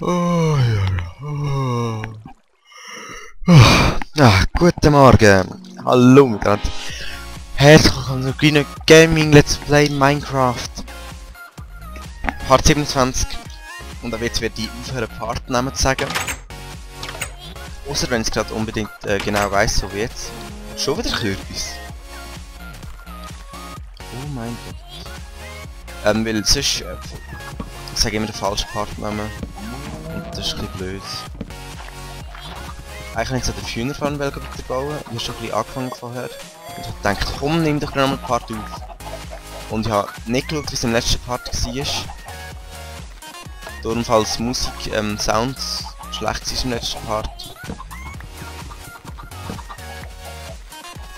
Oh, ja. Guten Morgen. Hallo miteinander. Herzlich willkommen zu kleinen Gaming Let's Play Minecraft. Part 27. Und da wird die aufhören Partnamen zu sagen. Außer wenn ich es gerade unbedingt genau weiss, so wie jetzt. Schon wieder Kürbis. Oh mein Gott. Weil sonst ich sage immer den falschen Partnamen. Und das ist ein bisschen blöd. Eigentlich nicht so den Hühnerfarm weiterbauen. Ich habe schon ein bisschen angefangen vorher. Und ich habe gedacht, komm, nimm doch noch mal ein Part auf. Und ich habe nicht geschaut, wie es im letzten Part war. Darum, falls Musik, Sounds schlecht ist im letzten Part.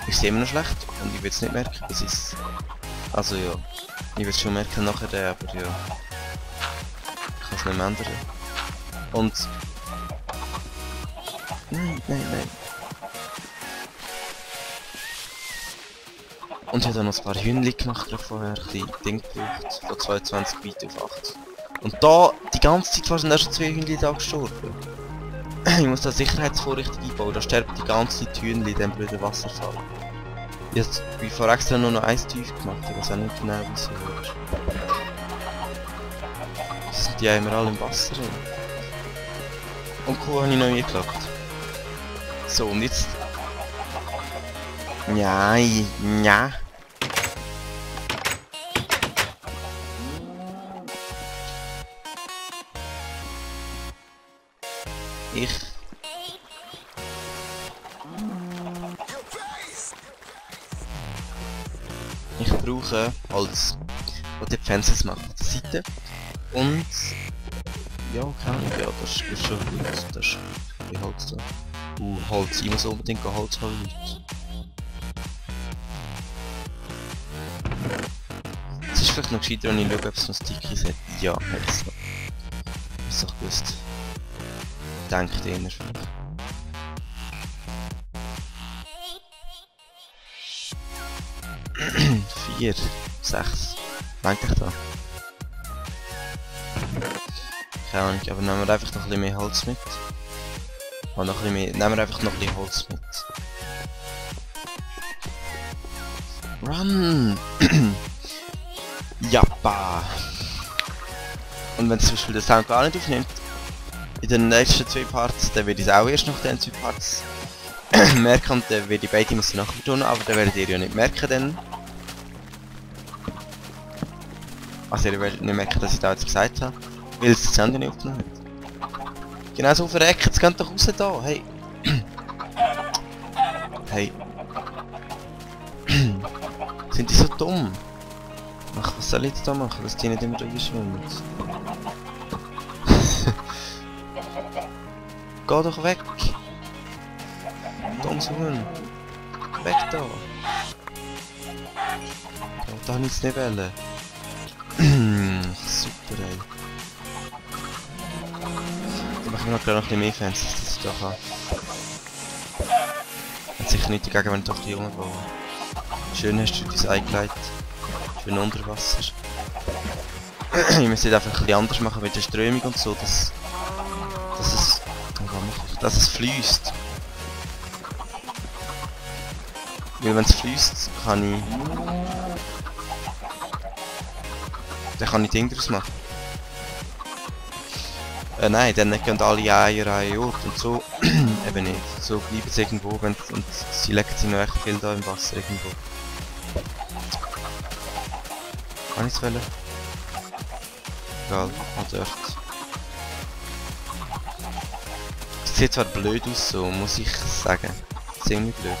Ich sehe immer noch schlecht und ich will es nicht merken, bis es. Also ja, ich will es schon merken nachher, aber ja. Ich kann es nicht mehr ändern. Und. Nein. Und ich habe dann noch ein paar Hühnchen gemacht vorher, ein bisschen Ding gebraucht, von 22 Bit auf 8. Und da, die ganze Zeit fast sind da schon 2 Hühnchen da gestorben. Ich muss da Sicherheitsvorrichtung einbauen, da sterben die ganze Zeit Hühnchen in diesem blöden Wasserfall. Ich habe vorher extra nur noch eins tief gemacht, ich weiß auch nicht genau wieso. Sind die ja immer alle im Wasser drin. Und Kuh habe ich noch eingeloggt. So, und jetzt... Ja. Ich brauche Holz, das die Fences macht auf der Seite. Und... Ja, keine Ahnung, ja, das ist schon gut, das ist wie Holz da. Holz, ich muss unbedingt Holz holen, Leute. Es ist vielleicht noch gescheiter, wenn ich schaue, ob es noch Stickies hat. Ja, hat es noch. Ist doch gewusst. Denkt einer vielleicht. 4, 6. Meint ich da? Keine Ahnung, aber nehmen wir einfach noch ein bisschen mehr Holz mit. Und noch ein bisschen mehr, nehmen wir einfach noch ein bisschen Holz mit. Run! Jappa! Und wenn zum Beispiel der Sound gar nicht aufnimmt, in den nächsten 2 Parts, dann werde ich es auch erst nach den 2 Parts merken und dann werde ich beide müssen nachher tun, aber dann werdet ihr ja nicht merken dann. Also ihr werdet nicht merken, dass ich da jetzt gesagt habe, weil es das Sound nicht aufgenommen hat. Genau so verreckt, jetzt geht doch raus da, hey! Hey! Sind die so dumm? Ach, was soll ich jetzt da machen, dass die nicht immer drüber schwimmen? Geh doch weg! Dummes Huhn! Weg da! Da habe ich es nicht wollen. Super, ey. Dann machen wir noch gerade noch ein bisschen mehr Fans, dass ich da kann. Hat sicher nicht dagegen, wenn ich doch die rumbaue. Schön hast du dein Ei gelegt. Schön unter Wasser. Ich muss es einfach ein bisschen anders machen mit der Strömung und so, dass es fließt. Weil wenn es fließt, dann kann ich Dinge daraus machen. Nein, dann gehen alle Eier an einen Ort und so eben nicht. So bleiben sie irgendwo und sie legen sich noch echt viel da im Wasser irgendwo. Kann ich es wollen? Egal, mal dort. Es sieht zwar blöd aus so, muss ich sagen. Ziemlich blöd.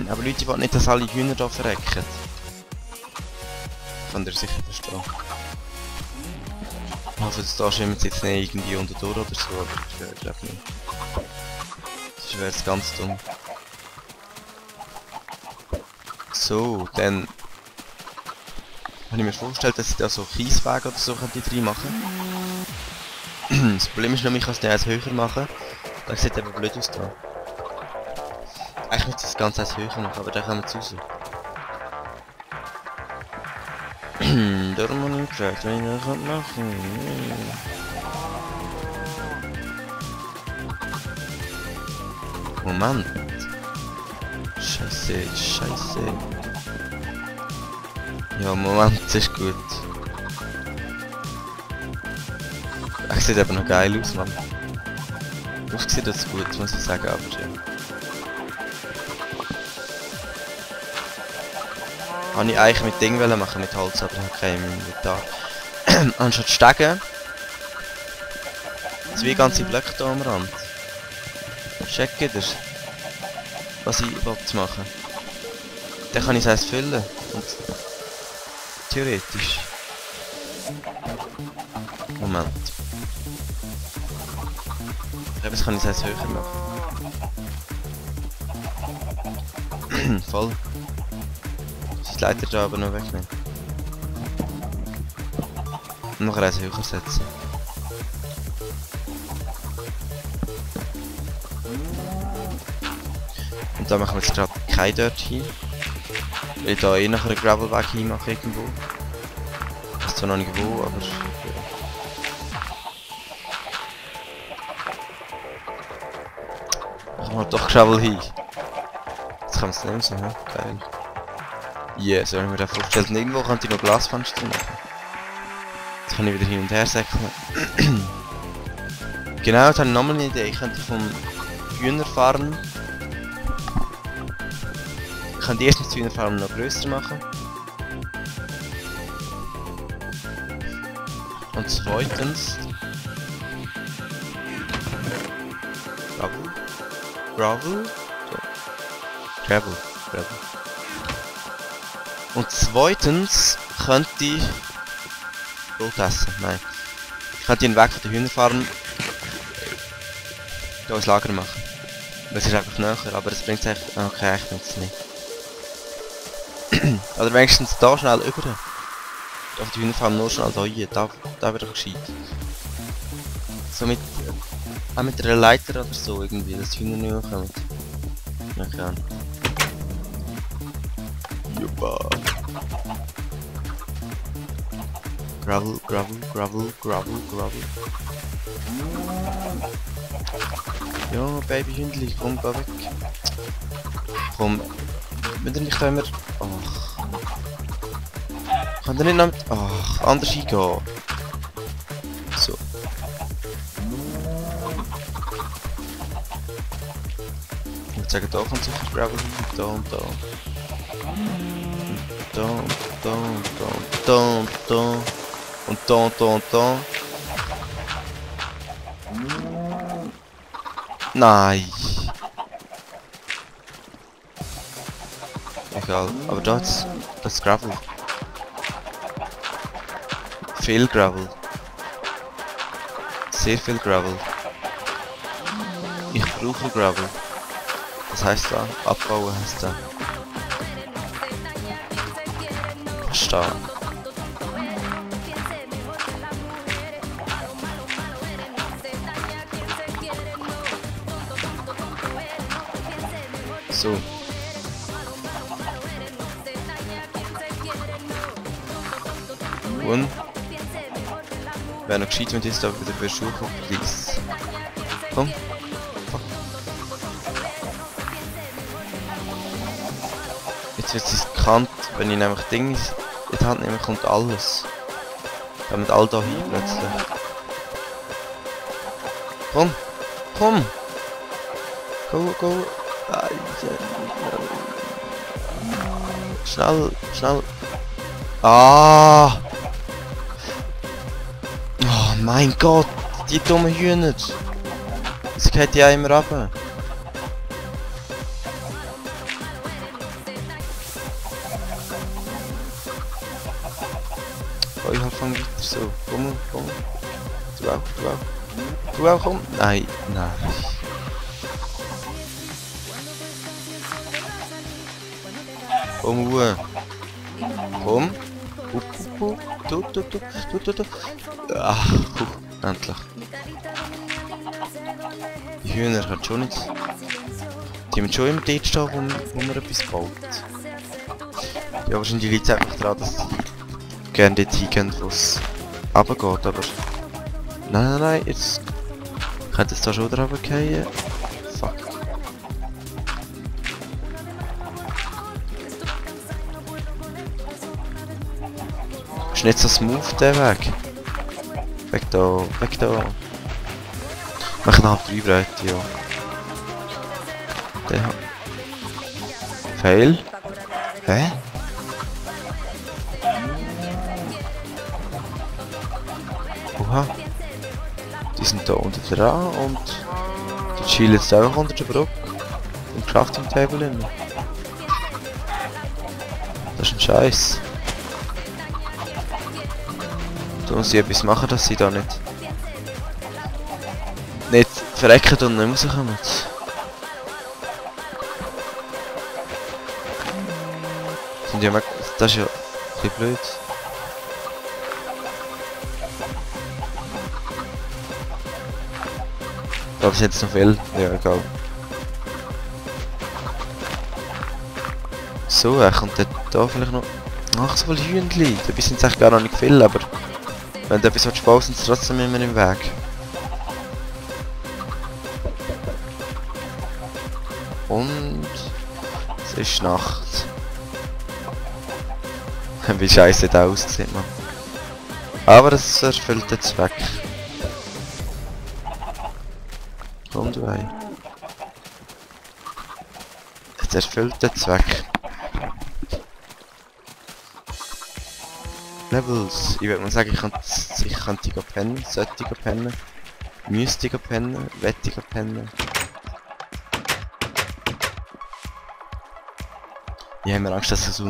Aber Leute, ich will nicht, dass alle Hühner hier verrecken. Kann ihr sicher verstehen. Ich hoffe, da schwimmen sie jetzt nicht irgendwie unter durch oder so, aber ich glaube nicht. Das wäre jetzt ganz dumm. So, dann habe ich mir vorgestellt, dass ich da so Kieswege oder so rein machen könnte. Das Problem ist nämlich, ich kann es eins höher machen. Das sieht eben blöd aus da. Eigentlich müsste ich das Ganze eins höher machen, aber da kommen wir zu raus. darum habe ich gefragt, was ich noch machen kann. Moment. Scheiße, scheiße. Ja, Moment, das ist gut. Es sieht aber noch geil aus, Mann. Das sieht das gut, muss ich sagen, aber ja. Habe ich eigentlich mit Ding machen, mit Holz, aber ich habe keinen im Inventar. Anstatt Stegen. Zwei ganze Blöcke hier am Rand. Checkt ihr, was ich überhaupt machen. Dann kann ich es erst füllen. Und theoretisch. Moment. Jetzt kann ich es erst höher machen. Voll. Die Leiter da aber noch wegnehmen. Und noch eins höher setzen. Und da machen wir jetzt gerade kein Dirt hin. Weil ich da eh nachher einen Gravelweg hinmache irgendwo. Ich weiß zwar noch nicht wo, aber... Machen wir doch Gravel hin. Jetzt kann man es nehmen, so, ne? Geil. Yes, wenn ich mir das vorstelle, irgendwo könnte ich noch Glasfenster machen. Jetzt kann ich wieder hin und her säckeln. Genau, jetzt habe ich nochmal eine Idee. Ich könnte vom Hühnerfarm... Ich könnte erstens die Hühnerfarm noch grösser machen. Und zweitens... Gravel? So. Gravel. Und zweitens könnte ich... Brot essen, nein. Ich könnte den Weg von der Hühnerfarm... hier ins Lager machen. Das ist einfach näher, aber das bringt es echt... Okay, ich bringt es nicht. Oder wenigstens da schnell über. Da auf die Hühnerfarm nur schnell hier, da wird doch gescheit. So mit... auch mit einer Leiter oder so irgendwie, dass die Hühner nicht hochkommen. Ja, keine Ahnung. Juba. Gravel. Ja, Babyhündli, komm, geh weg. Komm, wenn ihr nicht immer... Ach. Kann der nicht noch mit... Ach, anders eingehen. So. Ich würde sagen, da kommt sicher Gravel hin, da und da. Und da. Nein. Egal, aber das ist Gravel. Viel Gravel. Sehr viel Gravel. Ich brauche Gravel. Das heißt da, abbauen heißt da. Verstehen. So. Und wäre noch gescheit, wenn du jetzt da wieder für Schuhe guckst, please. Komm. Fuck. Jetzt wird es riskant, wenn ich nämlich Dinge in die Hand nehme, kommt alles. Damit all da hin plötzlich. Komm! Komm! Go! Schnell! Ah! Oh mein Gott! Die dummen Hühner! Das geht ja immer runter. Oh, ich fang weiter so. Komm. Du auch, komm! Nein. Komm. Du. Ach, endlich. Die Hühner hat schon nicht. Die haben schon immer dort stehen, wo man etwas baut. Ja, wahrscheinlich liegt es einfach daran, dass die gerne dort hingehen, wo es runtergeht, aber... Nein, jetzt... Könnte es da schon wieder runterfallen? Fuck. Ist nicht so smooth der Weg. Weg da. Machen halb 3 Breite, ja. Der hat... Fail? Hä? Oha. Die sind da unten dran und die chillen jetzt einfach unter der Brücke im Crafting Table hin. Das ist ein Scheiß. Da muss ich etwas machen, dass sie da nicht verrecken und nicht rauskommen. Sind ja das ist ja ein bisschen blöd. Aber es jetzt noch viel. Ja, egal. So, er kommt da vielleicht noch... Ach, so viele Hühnchen. Dabei sind es echt gar noch nicht viel, aber... Wenn du etwas baust, sind sie trotzdem immer im Weg. Und... Es ist Nacht. Wie scheiße das aussieht, man. Aber es erfüllt den Zweck. Komm du ein. Es erfüllt den Zweck. Levels. Ich würde mal sagen, ich könnte pennen, sollte pennen, müsste pennen, wette pennen. Ich habe mir Angst, dass ich so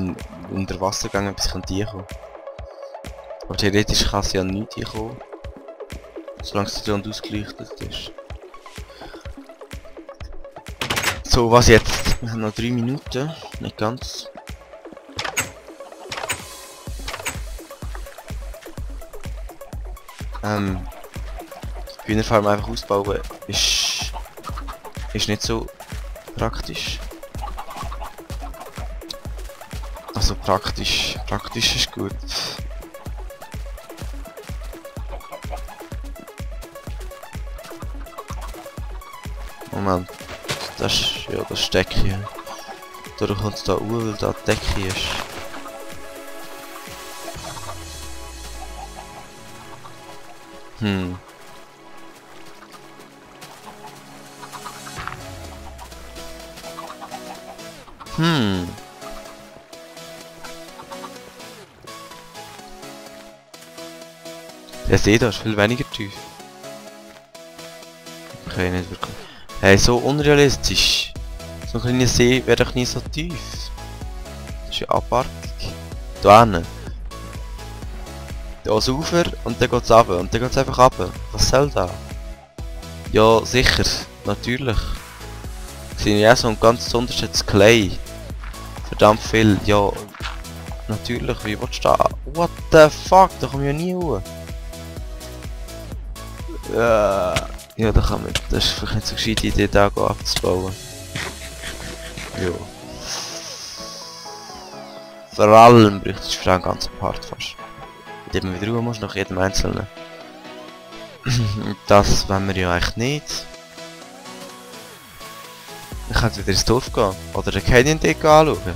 unter Wasser gegangen bis ich reinkommen. Aber theoretisch kann es ja nicht reinkommen. Solange es dann ausgeleuchtet ist. So, was jetzt? Wir haben noch 3 Minuten. Nicht ganz. Hühnerfarm einfach ausbauen ist nicht so praktisch. Also praktisch ist gut. Moment, das ist ja das Steckchen. Dadurch kommt es da weil da die Decke ist. Der See da ist viel weniger tief. Okay, nicht wirklich. Hey, so unrealistisch. So ein kleiner See wäre doch nie so tief. Das ist ja abartig. Da hinten. Da ist das Ufer und dann geht es runter. Und dann geht es einfach runter. Was soll da? Ja, sicher. Natürlich. Ich sehe ja so ein ganz unterschiedliches Clay. Verdammt viel. Ja, natürlich. Wie willst du da? What the fuck? Da komme ich ja nie hoch. Ja, da kann man. Das ist vielleicht nicht so gescheite Idee, da abzubauen. Ja. Vor allem bräuchte ich für einen ganzen Part fast. Indem man wieder ruhen muss, nach jedem einzelnen. Das wollen wir ja eigentlich nicht. Ich könnte wieder ins Dorf gehen. Oder den Canyon Deck anschauen.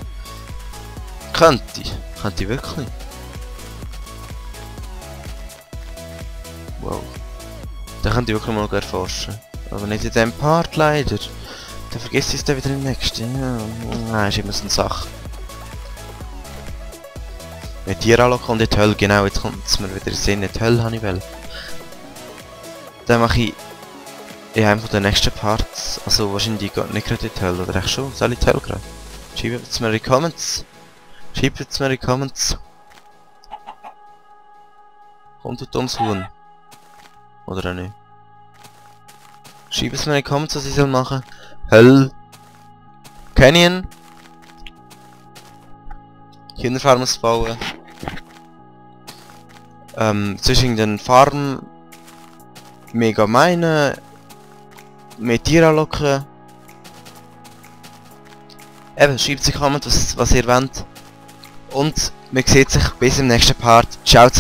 Könnte ich wirklich. Wow. Da könnte ich wirklich mal erforschen. Aber nicht in diesem Part leider. Dann vergisst ich es dann wieder im nächsten. Ja, nein, ist immer so eine Sache. Mit dir anlocken und in die Hölle, genau, jetzt kommt es mir wieder in den Sinn. In die Hölle habe ich will. Dann mache ich in einem der nächsten Parts, also wahrscheinlich nicht gerade in die Hölle, oder echt schon? Soll ich die Hölle gerade? Schreibt es mir in die Comments. Schreibt es mir in die Comments. Kommt du dummes Huhn? Oder auch nicht? Schreibt es mir in die Comments, was ich soll machen. Hölle. Canyon. Hühnerfarm bauen. Zwischen den Farm. Mega meinen. Mehr Tiere anlocken. Eben, schreibt in die Comments, was ihr wollt. Und Man sieht sich bis im nächsten Part. Ciao zusammen.